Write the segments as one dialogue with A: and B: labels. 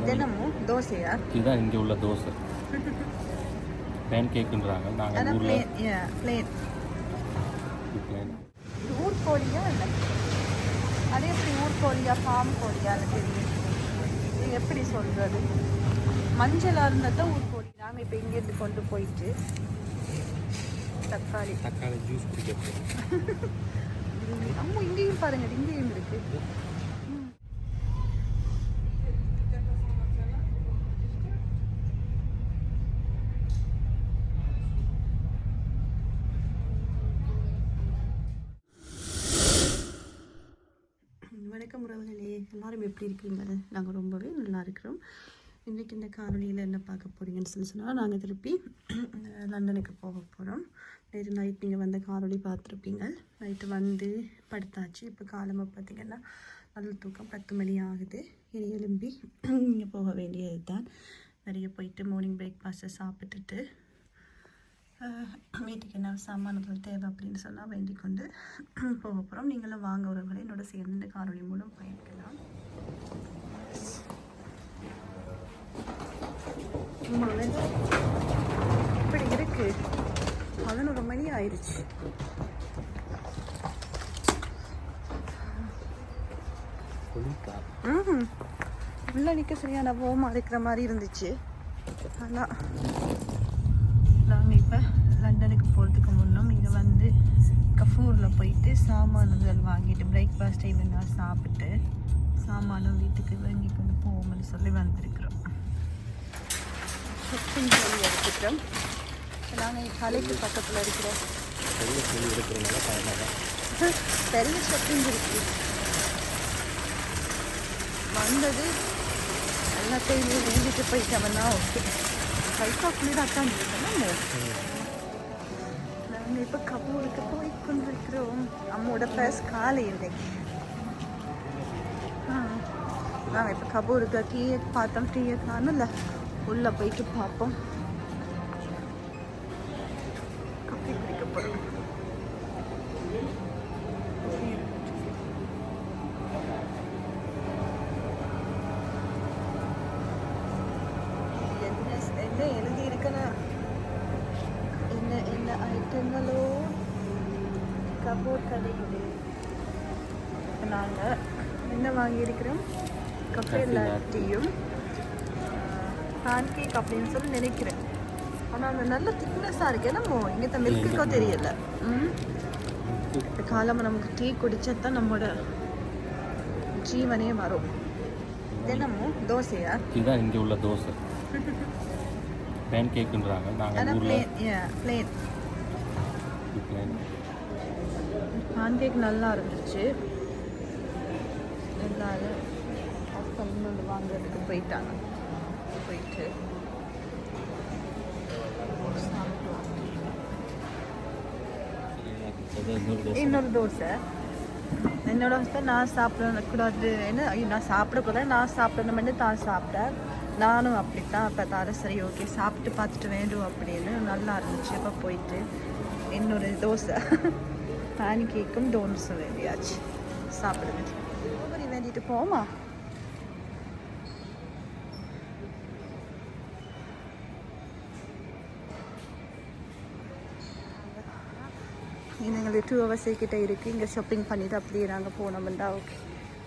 A: தினமும் தோசையா?
B: இதுதான் இங்கே உள்ள தோசை. பேன் கேக்குன்றாங்க. நாங்கள் ஊரில்
A: பிளேன். ஊர்கோழியா இல்லை? அது எப்படி ஊர்கோழியா ஃபார்ம் கோழியான்னு தெரியும். இது எப்படி சொல்கிறது? மஞ்சளாக இருந்தால் தான் ஊர்கோழி. நாங்கள் இப்போ இங்கேருந்து கொண்டு போயிட்டு தக்காளி
B: ஜூஸ் குடிக்க போகிறோம்.
A: அம்மா இங்கேயும் பாருங்கள், இங்கேயும் இருக்குது. வணக்கம் உறவுகளே, எல்லாரும் எப்படி இருக்கீங்க? நாங்கள் ரொம்பவே நல்லா இருக்கிறோம். இன்றைக்கி இந்த காணொலியில் என்ன பார்க்க போகிறீங்கன்னு சொன்னால், நாங்கள் திருப்பி லண்டனுக்கு போக போகிறோம். நேற்று நைட் நீங்கள் வந்து காணொலி பார்த்துருப்பீங்க. நைட்டு வந்து படுத்தாச்சு. இப்போ காலமாக பார்த்திங்கன்னா நல்ல தூக்கம், 10 மணி ஆகுது. இனி எழும்பி இங்கே போக வேண்டியது தான். நிறைய போயிட்டு மார்னிங் பிரேக்ஃபாஸ்ட்டை சாப்பிட்டுட்டு வீட்டுக்கு என்ன சாமான்கள் தேவை அப்படின்னு சொன்னால் வேண்டிக் கொண்டு போக போகிறோம். நீங்களும் வாங்க உறவுகளை என்னோட சேர்ந்து இந்த காணொலி மூலம் பயணிக்கலாம். இப்படி இருக்கு. 11 மணி ஆயிடுச்சு. உள்ள நிற்க சரியான ஓமா இருக்கிற மாதிரி இருந்துச்சு. ஆனால் நாங்கள் இப்போ லண்டனுக்கு போகிறதுக்கு முன்னும் இங்கே வந்து கஃபூரில் போயிட்டு சாமான்கள் வாங்கிட்டு பிரேக்ஃபாஸ்ட் டைம்னா சாப்பிட்டு சாமானும் வீட்டுக்கு வாங்கி கொண்டு போவோம்னு சொல்லி வந்திருக்கிறோம். ஷாப்பிங் சொல்லி எடுத்துக்கிறோம். நாங்கள் கலைக்கு பக்கத்தில் இருக்கிறோம். பெரிய ஷாப்பிங் இருக்குது. வந்தது எல்லாத்தையுமே வீட்டுக்கு போயிட்டோம்னா ஓகே. பைக்காக்குள்ளே தான் இருக்கணும். நாங்கள் இப்போ கபூருக்கு போய் கொண்டிருக்கிறோம். அம்மோட ஃபர்ஸ்ட் காலை இன்னைக்கு. நாங்கள் இப்போ கபூருக்கு டீயை பார்த்தோம். டீயை காணல, உள்ளே போயிட்டு பார்ப்போம். காஃபி குடிக்க போகிறோம். என்ன எழுதி இருக்கனா? என்ன ஐட்டங்களோ கபோர்ட் கிடைக்குது. நாங்கள் என்ன வாங்கியிருக்கிறோம்? கஃபே லாட்டியும் பேன் கேக் அப்படின்னு சொல்லி நினைக்கிறேன். ஆனால் அந்த நல்ல திக்னஸாக இருக்கு. நம்ம இங்கே மில்க்குக்கோ தெரியல. இந்த காலமாக நமக்கு டீ குடிச்சா தான் நம்மளோட ஜீவனே வரும். தினமும் தோசையா?
B: இதுதான் இங்கே உள்ள தோசை. பேன் கேக்குன்றாங்க. நாங்கள் ஊரில்
A: பிளேன். பேன் கேக் நல்லா இருந்துச்சு. எல்லாரும் ஹஸ்பண்ட் வாங்குறதுக்கு போயிட்டாங்க. போயிட்டு இன்னொரு தோசை. என்னோட ஹஸ்பண்ட் நான் சாப்பிடக்கூடாது, நான் சாப்பிடக்கூடாது, நான் சாப்பிடணும்னு தான் சாப்பிட்டேன். நானும் அப்படித்தான். அப்போ தார சரி ஓகே சாப்பிட்டு பார்த்துட்டு வேண்டும் அப்படின்னு நல்லா இருந்துச்சு. அப்போ போயிட்டு இன்னொரு தோசை பேன் கேக்கும் தோசை வேண்டியாச்சு. சாப்பிடுவேன். ஓவரி வேண்டிட்டு போமா? எங்களுக்கு 2 hours கிட்டே இருக்குது. இங்கே ஷாப்பிங் பண்ணிவிட்டு அப்படியே நாங்கள் போனோம்டா ஓகே.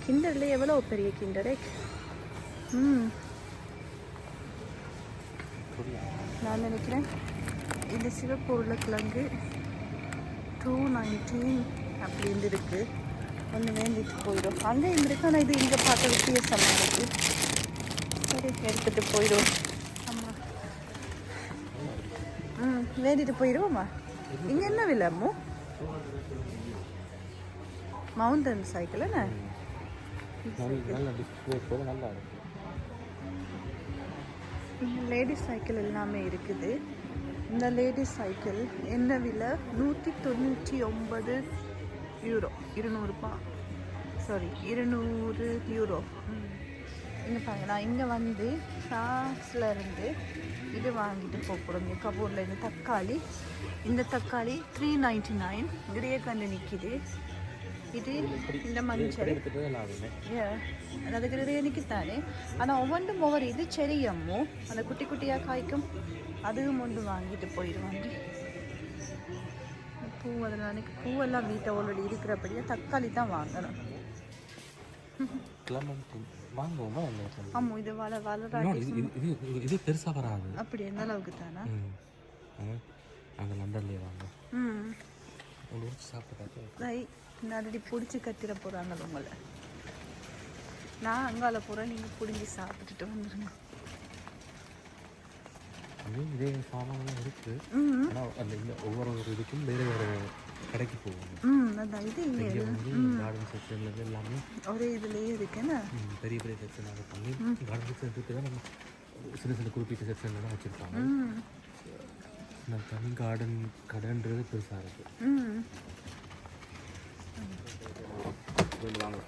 A: கிண்டரில் எவ்வளோ பெரிய கிண்டரு. நான் நினைக்கிறேன் இது சிவப்பு உருளைக்கிழங்கு 219 அப்படின்னு இருக்குது. ஒன்று வேண்டிட்டு போயிடும். அங்கே இருந்திருக்கு. ஆனால் இது இங்கே பார்க்க வித்தியாசமாக இருக்குது. சரி எடுத்துகிட்டு போயிடும். ஆமாம். வேண்டிட்டு போயிடுவோம்மா. இங்கே என்ன விலை அம்மு? மவுண்டன் சைக்கிள் என்ன? லேடிஸ் சைக்கிள் எல்லாமே இருக்குது. இந்த லேடிஸ் சைக்கிள் என்ன விலை? 199 யூரோ. 200 யூரோ. இங்கே பாருங்க, நான் இங்கே வந்து ஷாப்ஸில் இருந்து இது வாங்கிட்டு போகிறோம். இங்கே கபூரில் இந்த தக்காளி 399 கிரே கண்டு நிற்கிது. இது இந்த மஞ்சள்
B: எடுத்துகிட்டு லாபமே
A: அதுக்கு பிரியாணிக்கு தானே ஆனால் ஒவ்வொன்றும் ஒவ்வொரு இது செரியம்மோ அந்த குட்டி குட்டியாக காய்க்கும் அதுவும் ஒன்று வாங்கிட்டு போயிடுவாங்க. பூ அதில் அன்றைக்கி பூவெல்லாம் வீட்டை ஆல்ரெடி இருக்கிறபடியாக தக்காளி தான் வாங்கணும்.
B: வாங்குவோமா?
A: ஆமாம், இது வளராட்டி
B: இது பெருசாக வராது.
A: அப்படி எந்த அளவுக்கு தானே
B: நாங்கள் லண்டன்லேயே வாங்க சாப்பிட்டு
A: பின்னாடி பிடிச்சி கட்டிட போகிறாங்க உங்களை. நான் அங்கால போகிறேன், நீங்கள் பிடிஞ்சி சாப்பிட்டுட்டு வந்துடுங்க.
B: இதே சாமான்லாம் இருக்குது. ஆனால் அந்த ஒவ்வொரு இதுக்கும் வேறு வேறு கடைக்கு போவாங்க.
A: அதான் இது இங்கே
B: கார்டன் செக்ஷன்லேருந்து எல்லாமே
A: ஒரே இதுலேயே இருக்குன்னு
B: பெரிய பெரிய செக்ஷன் அதை பண்ணி கார்டன் செக்ஷன் தான் நம்ம சில சில குறிப்பிட்ட செக்ஷனில் தான் வச்சுருப்பாங்க. நான் தனி கார்டன் கடைன்றது பெருசாக இருக்குது. வாங்க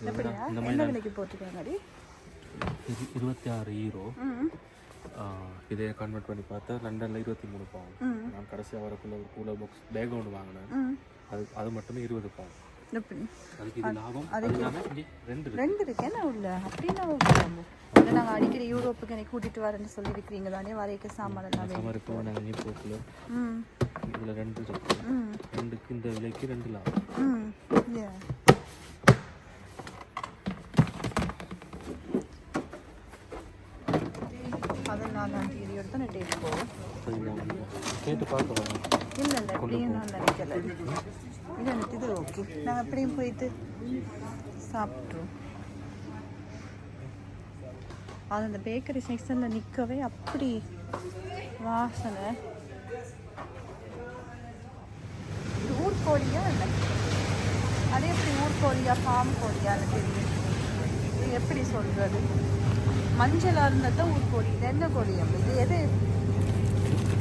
A: இந்த மாதிரி விலைக்கு போட்டுருக்காங்க.
B: 26 யூரோ. இதே கன்வெர்ட் பண்ணி பார்த்தா லண்டனில் 23 பவுண்ட். நான் கடைசியாக வரக்குள்ள ஒரு கூலர் பாக்ஸ் பேக் ஒன்று வாங்கினேன். அது மட்டுமே 20 பவுண்ட். அதுக்கு இது லாபம். ரெண்டு
A: இருக்கு என்ன உள்ள அப்படின்னா நாங்கள் அடிக்கடி யூரோப்புக்கு என்னை கூட்டிகிட்டு வரேன்னு சொல்லியிருக்கிறீங்க தானே, வரைக்க சாமான
B: போக்குல இதில் 2 இருக்கு. 2க்கு இந்த விலைக்கு 2 லாபம்.
A: தான் டேட் போகும்.
B: கேட்டு பார்க்கலாம்.
A: இல்லை எப்படியும் நான் நினைக்கல. இது எனக்கு இது ஓகே, நாங்கள் எப்படியும் போயிட்டு சாப்பிட்ருவோம். அது அந்த பேக்கரி செக்ஷனில் நிற்கவே அப்படி வாசனை. இது ஊர்கோழியா இல்லை, அதே எப்படி ஊர்கோழியா ஃபார்ம் கோழியான்னு தெரியும். இது எப்படி சொல்கிறது? மஞ்சளாக இருந்தால் தான் ஊர்கோழி. இது என்ன கோழி? அப்போ இது எது?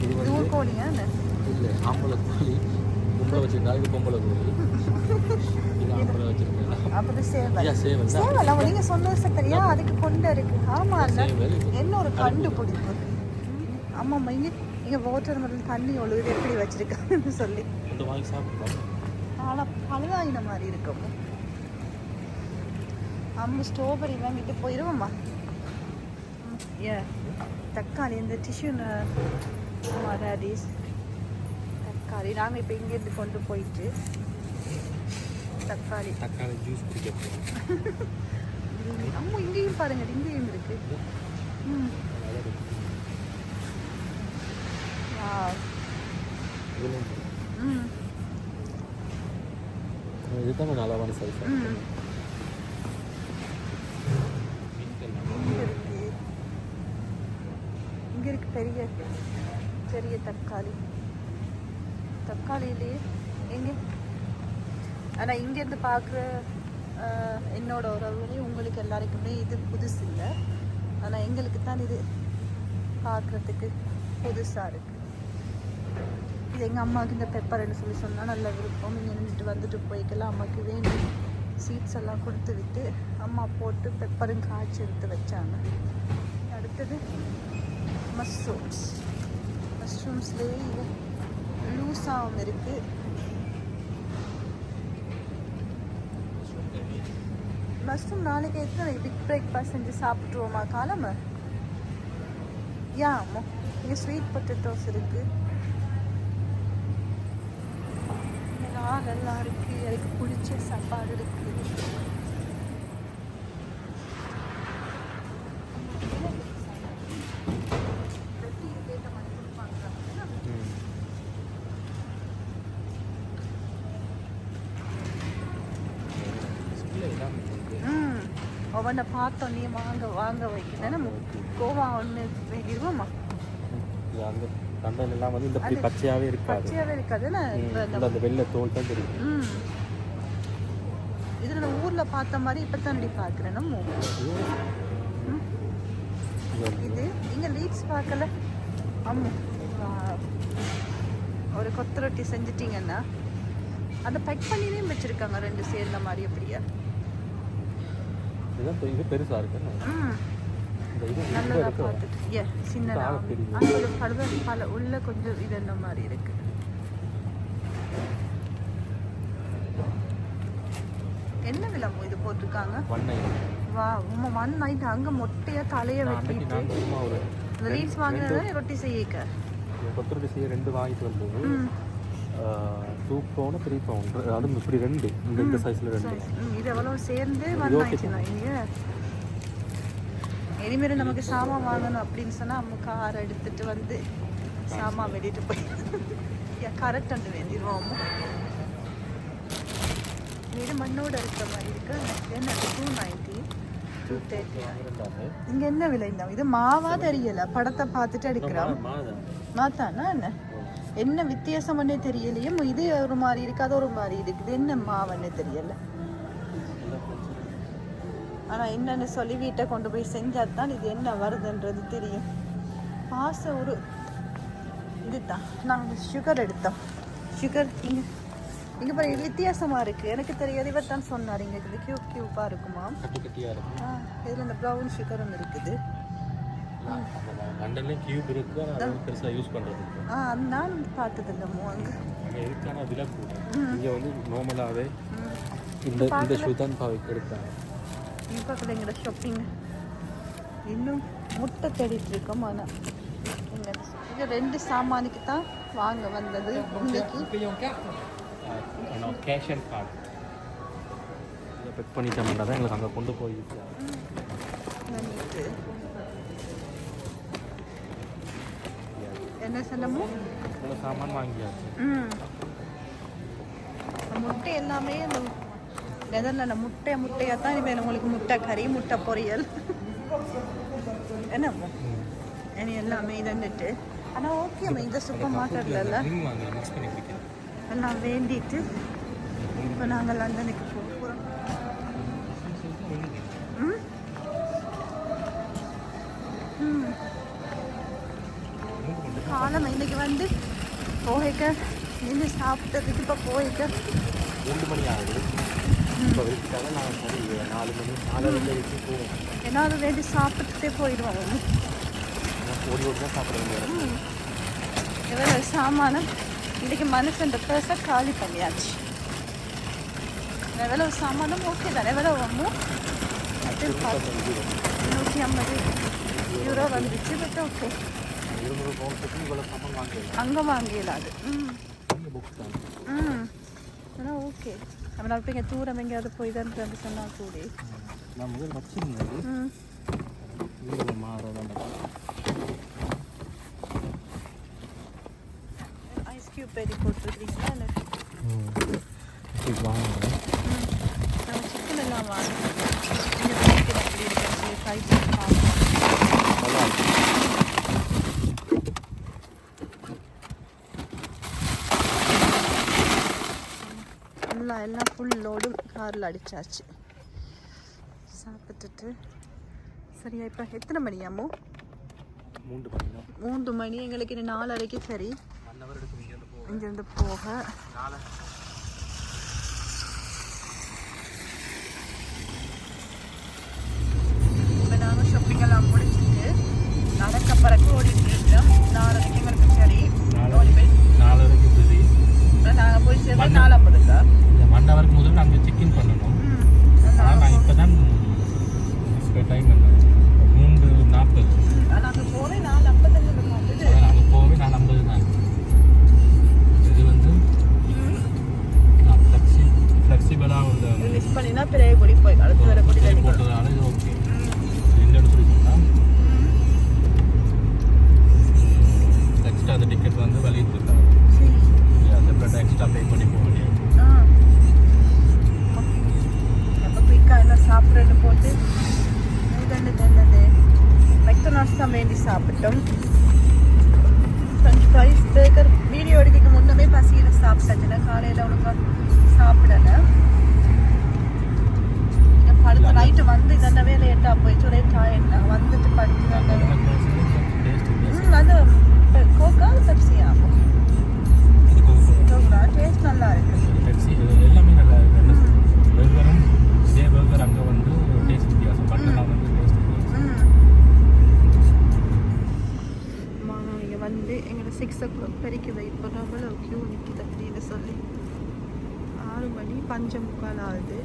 A: இது ஊர்கோழியா இல்லை?
B: இல்லை, ஆம்பளை கோழி. பொம்பளை வச்சுருந்தா இது பொம்பளை கோழி. இது ஆம்பளை வச்சுருந்தா அப்போ இது சேவல்.
A: சேவல் அவன் நீங்கள் சொன்னது சரியா, அதுக்கு கொண்டு இருக்கு. ஆமாம் இல்லை, என்ன ஒரு கண்டுபிடிப்பு. ஆமாம்மா, இங்கே வாட்டர் மெலன் தண்ணி ஒழுகுது எப்படி வச்சுருக்காங்கன்னு சொல்லி
B: வாங்கி சாப்பிடுவோம்.
A: ஆனால் பழுதாயின மாதிரி இருக்கும். அம்மா ஸ்ட்ராபெரி வாங்கிட்டு போயிடுவோம்மா. தக்காளி இந்த டிஷ்யூ ரேடிஸ் தக்காளி நாங்கள் இப்போ இங்கேருந்து கொண்டு போயிட்டு தக்காளி
B: ஜூஸ் குடிக்க போகிறோம்.
A: அம்மா இங்கேயும் பாருங்க, இங்கேயும் இருக்கு.
B: இதுதான் நல்லாவான சைஸ்.
A: இங்கே இருக்கு பெரிய பெரிய தக்காளியிலே எங்கே. ஆனால் இங்கேருந்து பார்க்குற என்னோட உறவுகளே உங்களுக்கு எல்லாருக்குமே இது புதுசு இல்லை. ஆனால் எங்களுக்கு தான் இது பார்க்குறதுக்கு புதுசாக இருக்குது. இது எங்கள் அம்மாவுக்கு இந்த பெப்பர்னு சொல்லி சொன்னால் நல்ல விருப்பம். இங்கே நின்றுட்டு வந்துட்டு போய்க்கலாம். அம்மாவுக்கு வேணும் சீட்ஸ் எல்லாம் கொடுத்து விட்டு அம்மா போட்டு பெப்பரும் காய்ச்சி எடுத்து வச்சாங்க. அடுத்தது மஷ்ரூம்ஸ்லேயே இது லூஸாகவும் இருக்குது. மஷ்ரூம் நாளைக்கு எத்தனை பிக் பிரேக்ஃபாஸ்ட் செஞ்சு சாப்பிட்ருவோமா காலம? ஆமாம், இங்கே ஸ்வீட் பொட்டேட்டோஸ் இருக்குது. நல்லா இருக்குது. எனக்கு பிடிச்ச சாப்பாடு இருக்குது. ஒவ்வொன்றை பார்த்தோன்னே வாங்க வைக்கிறேன். நம்ம கோவா ஒன்று வேகிடுவோம்மா.
B: கண்டன் எல்லாம் வந்து இந்த பச்சையாகவே
A: இருக்காதுன்னா
B: அந்த வெள்ளை தோல் தான் தெரியும்.
A: இதில் நான் ஊரில் பார்த்த மாதிரி இப்போ தான் பார்க்குறேன். நம்ம இது இங்கே லீட்ஸ் பார்க்கல. ஆமாம், ஒரு கொத்து ரொட்டி செஞ்சிட்டிங்கன்னா அதை பேக் பண்ணினே வச்சுருக்காங்க 2 சேர்ந்த மாதிரி. அப்படியா?
B: இது பெருசாக இருக்கு.
A: நல்லதாக பார்த்துட்டு சின்னதாக பல உள்ள கொஞ்சம் இது இந்த மாதிரி இருக்கு. என்ன விலமோ இது போட்டிருக்காங்க?
B: 190.
A: வா உமா 190. அங்கே மொட்டையாக தலையை
B: அன்னைக்கு
A: வெட்டிட்டு
B: நான் சும்மா ஒரு
A: இந்த லீட்ஸ் வாங்கினது ரொட்டி செய்யக்க
B: கொத்தரொட்டி செய்ய 2 வாங்கிட்டு வந்தது. 2 பவுன் 3 பவுன், அதுவும் இப்படி 2 இந்த சைஸில் 2.
A: இது எவ்வளோ சேர்ந்து 190. இனிமேல் நமக்கு சாமான் வாங்கணும் அப்படின்னு சொன்னால் நம்ம கார் எடுத்துட்டு வந்து சாமான் வெட்டிட்டு போய் கரெக்ட் வந்து வேண்டிடுவோம். வீடு மண்ணோட இருக்கிற மாதிரி இருக்கு. என்ன 290, 230. இங்கே என்ன விலை இல்லை. இது மாவா தெரியல, படத்தை பார்த்துட்டு எடுக்கிறோம். மாத்தானா என்ன என்ன வித்தியாசம் பண்ணே தெரியலையே. இது ஒரு மாதிரி இருக்கு, அது ஒரு மாதிரி இருக்குது. என்ன மாவன்னே தெரியல. ஆனால் என்னன்னு சொல்லி வீட்டை கொண்டு போய் செஞ்சால் தான் இது என்ன வருதுன்றது தெரியும். பாச ஒரு இதுதான். நாங்கள் சுகர் எடுத்தோம். சுகர் இங்கே பாரு, இது வித்தியாசமாக இருக்குது. எனக்கு தெரியாது, இவர் தான் சொன்னார். இங்கே இது கியூப்பாக இருக்குமா. இதில் இந்த ப்ரௌன் சுகரும் இருக்குது.
B: லண்டன்லேயும் கியூப் இருக்குது, ஆனால் பெருசாக யூஸ் பண்ணுறது.
A: நான் பார்த்ததில்லமோ அங்கே
B: இதுக்கான விலை கூட. இங்கே வந்து நார்மலாகவே இந்த ஷூ தான் எடுத்தாங்க.
A: பக்கத்தில் எங்களோட ஷாப்பிங் இன்னும் முட்டை தேடிட்டு இருக்கோம். ஆனால் இங்கே 2 சாமானுக்கு தான் வாங்க வந்தது இன்னைக்கு.
B: கேஷ் அண்ட் கார்டு பெக் பண்ணிட்டோம்னா தான் எங்களுக்கு அங்கே கொண்டு போய்
A: என்ன சொல்லமோ
B: சாமான் வாங்கியாச்சு.
A: முட்டை எல்லாமே நெதர்லாண்ட்ல முட்டையாக தான் இனிமேல் உங்களுக்கு முட்டை கறி, முட்டை பொரியல் என்னமோ இனி எல்லாமே இதுன்னுட்டு. ஆனால் ஓகே, இந்த சூப்பர் மார்க்கெட்டில் எல்லாம் வேண்டிட்டு இப்போ நாங்கள் லண்டனுக்கு போக போகிறோம். காலம் இன்னைக்கு வந்து போய்க்க நின்று சாப்பிட்டதுக்கு இப்போ போய்க்க
B: 2 மணி ஆகுது. இப்போ வரைக்கும் நான் சரி 4 மணி 4 வரைக்கும் போவோம்.
A: ஏதாவது வேண்டி சாப்பிட்டுட்டே போயிடுவோம்.
B: ஓடி ஓடி தான் சாப்பிட வேண்டியது.
A: எவ்வளோ சாமானம் இன்றைக்கி மனுஷன் பெருசாக காலி பண்ணியாச்சு. எவ்வளோ சாமானம் ஓகே தானே. எவ்வளோ வாங்கும் 150 வந்துச்சு. பட் ஓகே, அங்கே வாங்கிடலாது. ஆனால் ஓகே, நம்ம இப்போ இங்கே தூரம் எங்கேயாவது போய் தான் சொன்னால் கூடி
B: நான் முதல் வச்சுருந்தேன்.
A: ஐஸ் கியூப் பெரி போட்டுருக்கீங்களா? நம்ம சிக்கன் எல்லாம் வாங்கணும். அப்படி இருக்கிறது ஃப்ரை பண்ணி பார்க்கலாம். எல்லாம் ஃபுல் லோடு காரில் அடித்தாச்சு. சாப்பிட்டுட்டு சரியா இப்போ எத்தனை மணியாமோ? 3 மணி. எங்களுக்கு இன்னும் 4:30 சரி இங்கேருந்து போக. இப்போ நாங்கள் ஷாப்பிங் எல்லாம் முடிச்சுட்டு நடக்க பிறகு ஓடிட்டு இருக்கோம். 4:30 எங்களுக்கு சரி ஓடி போய்
B: 4:30 சரி
A: நாங்கள் போய் சேர்ந்து 4:50
B: மண்டவருக்கு முதல்ல நாங்கள் செக்இன் பண்ணணும். நான் இப்போ தான் டைம் பண்ணேன் 3:40.
A: நாங்கள் போவே 4:50
B: நாங்கள் போவே 4:50 தான். இது வந்து ஃப்ளெக்சிபிளாக உள்ள
A: மிஸ் பண்ணினா பெரிய கொடி போய் அடுத்து வர கொடி
B: போட்டதால இது ஓகே. என்னன்னு சொல்லி சொன்னால் எக்ஸ்ட்ரா அந்த டிக்கெட் வந்து வெளியிட்டு இருக்காங்க. செப்பரேட்டாக எக்ஸ்ட்ரா பே பண்ணி போக வேண்டியது.
A: அப்போ குயிக்காக எல்லாம் சாப்பிட்றேன்னு போட்டு என்னது மெக்டொனால்ட்ஸ் தான் வேண்டி சாப்பிட்டோம். French fries, Baker. வீடியோ எடுக்க முன்னமே பசியில் சாப்பிட்டதுல காலையில் ஒழுங்காக சாப்பிடலை. படுத்த நைட்டு வந்து இதென்னவே லேட்டாக போயிட்டு ஒரே டாயர்ட் தான் வந்துட்டு படுத்து. அது கோக்கா பெப்சியா? டேஸ்ட் நல்லா இருக்கு.
B: பெப்சி எல்லாமே நல்லா இருக்கு. பர்கரும் இதே பர்கர் அங்கே வந்து டேஸ்ட் வித்தியாசம். பட்டெல்லாம் வந்து டேஸ்ட் வித்தியாசம்.
A: இங்கே வந்து எங்களை 6 o'clock வரைக்கும் வெயிட் பண்ணுறவங்கள க்யூ நிற்கிது அப்படின்னு சொல்லி 6 மணி 5:45 ஆகுது.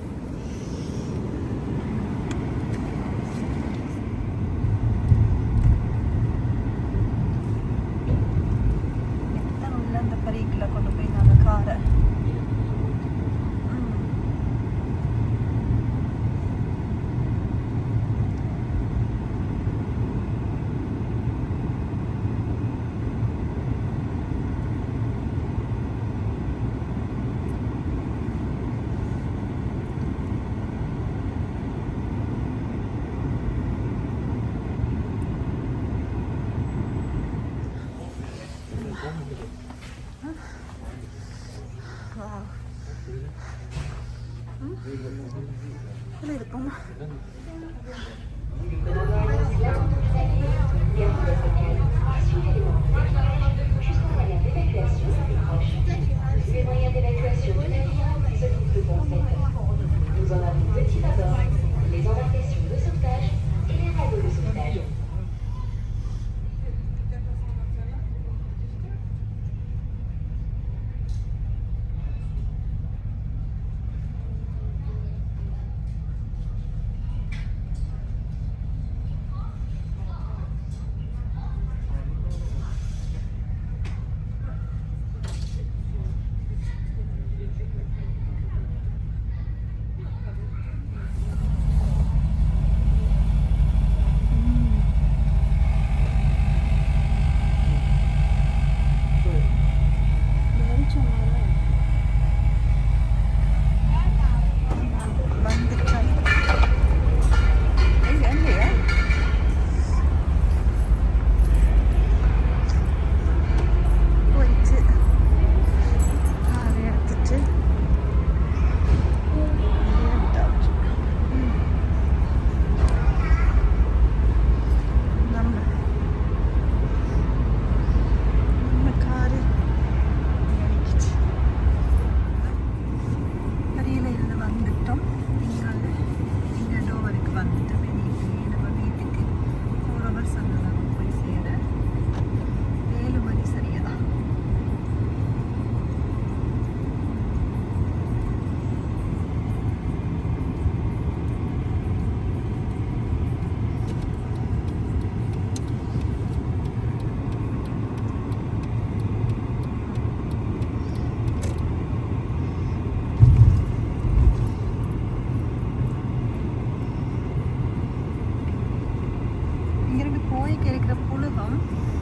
A: போகிறோம்.